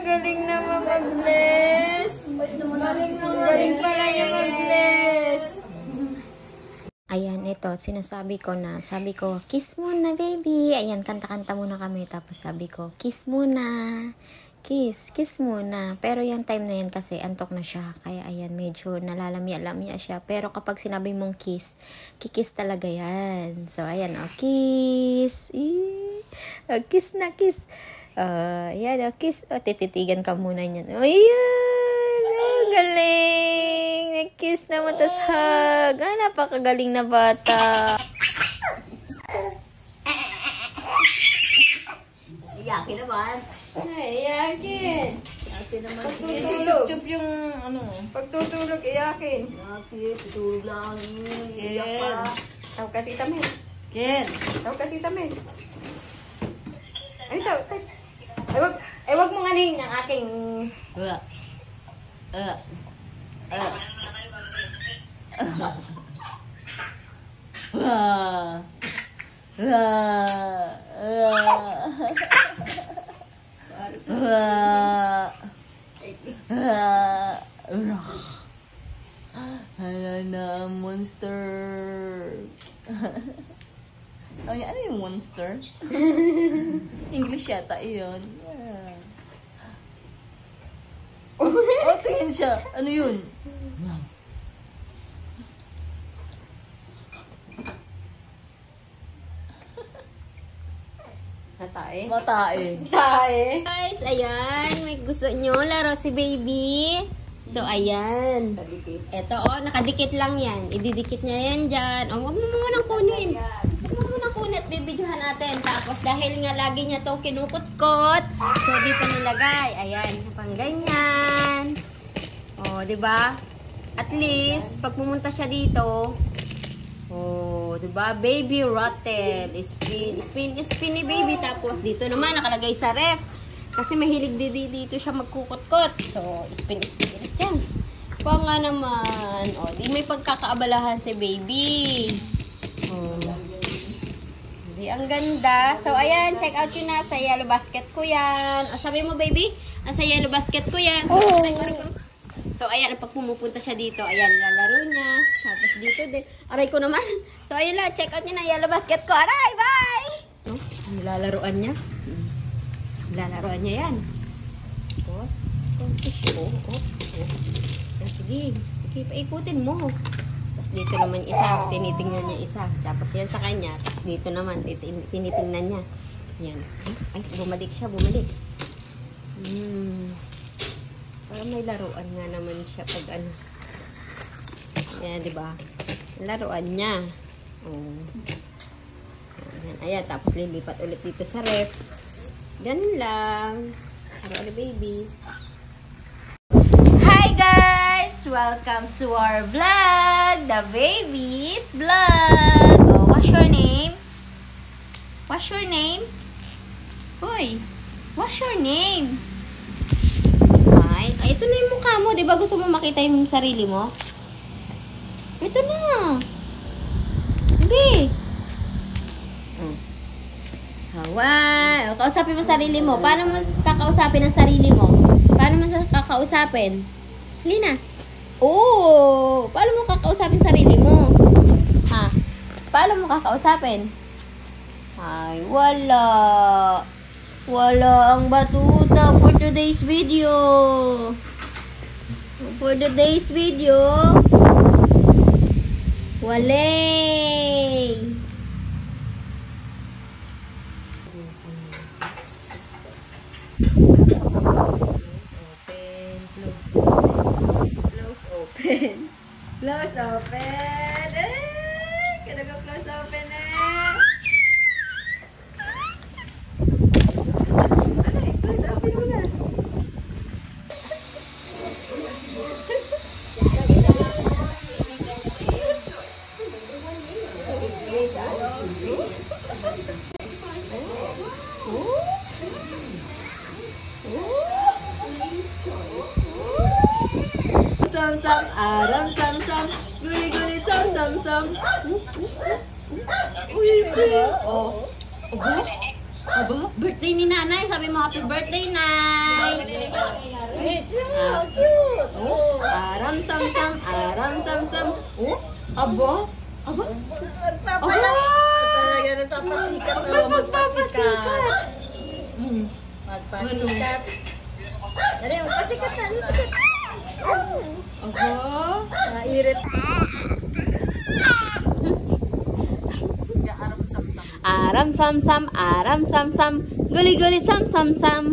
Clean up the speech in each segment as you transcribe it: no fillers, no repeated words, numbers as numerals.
Galing naman mag-bless. Galing pala niya mag-bless. Ayan, ito, sinasabi ko na. Sabi ko, kiss muna, baby. Ayan, kanta-kanta muna kami. Tapos sabi ko, kiss muna. Kiss muna. Pero yung time na yan kasi, antok na siya. Kaya ayan, medyo nalalamya-lamya siya. Pero kapag sinabi mong kiss, kikiss talaga yan. So, ayan, kiss. Kiss na, kiss. Ayan, kiss. Tititigan ka muna niyan. Ayan, galing. Nag-kiss naman, tas hug. Napakagaling na bata. Iyakin naman. Iyakin. Iyakin naman. Pagtutulog. Chup yung ano. Pagtutulog, iyakin. Iyakin. Tutulog lang. Iyak pa. Tawag ka, Tita Mel. Ken. Tawag ka, Tita Mel. Ay, tawag. Ay, wag mong aning ang aking... Hala na, monster. Ano yung monster? English yata yun. Oh, tingin siya. Ano yun? Natae. Matae. Guys, ayan. May gusto nyo laro si baby. So, ayan. Ito, nakadikit lang yan. Ididikit niya yan dyan. Huwag mo munang kunin. Huwag mo munang kunin at bibidyohan natin. Tapos, dahil nga lagi niya itong kinukutkot, so, dito nilagay. Ayan, pang ganyan. O, diba? At least, pag pumunta siya dito, diba? Baby rattle. Spin ni baby. Tapos, dito naman, nakalagay sa ref. Kasi mahilig dito siya magkukutkot. So, spin ulit yan. Kung nga naman, di may pagkakaabalahan si baby. Di ang ganda. So, ayan, check out yun na. Sa yellow basket ko yan. Sabi mo, baby? Nasa yellow basket ko yan. So, ayan, pag pumupunta siya dito, ayan, lalaro niya. Tapos dito din. Aray ko naman. So, ayun lang, check out niya na yellow basket ko. Aray, bye! Nilalaroan niya. Lalaroan niya yan. Tapos, oops. Sige, paikutin mo. Tapos dito naman isa, tinitingnan niya isa. Tapos yan sa kanya. Tapos dito naman, tinitingnan niya. Yan. Ay, bumalik siya. Parang may laruan nga naman siya pag ano. Yan, diba? Laruan niya. Ayan, tapos lilipat ulit dito sa ref. Ganun lang. Hello, baby. Hi guys! Welcome to our vlog, the baby's vlog. What's your name? Hoy, what's your name? Ay, ito na yung mukha mo. Diba gusto mo makita yung sarili mo? Ito na. Hindi. Wow. Kausapin mo sarili mo. Paano mo kakausapin ang sarili mo? Paano mo kakausapin? Lina. Paano mo kakausapin sarili mo? Paano mo kakausapin? Ay, wala. Wala ang batuta for today's video. For today's video, walay. Close open. Kaya go close open close open mo na. Sam, aram, sam, guli, sam. Uy, Aba, birthday ni nanay. Sabi mo, happy birthday, nay. Cute! Oh, aram sam sam, aram sam sam. Oh, aba, aba. Talaga nagpapasikat. Magpapasikat. Magpasikat. Dali, magpasikat na. Magpasikat. Aba. Nairit. Aram sam sam, aram sam sam, guli guli sam sam sam.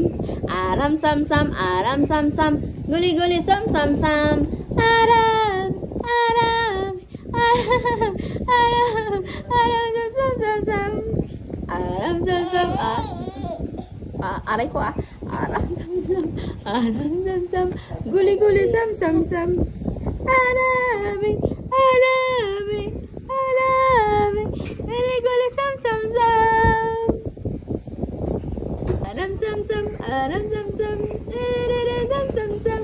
Aram sam sam, aram sam sam, guli guli sam sam sam. Aram, aram, aram, aram, aram sam sam sam. Aram sam sam, aray ko Aram sam sam, aram sam sam, guli guli sam sam sam. Arami, arami, arami, guli guli sam sam sam. Aram sam sam, aram sam sam, aram sam sam,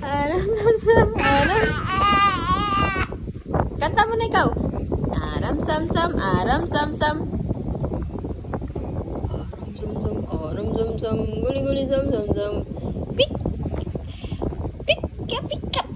aram sam sam, aram. Kanta mo na ikaw. Aram sam sam, aram sam sam. Aram sam sam, guli guli sam sam sam. Pik, pik, pik, pik.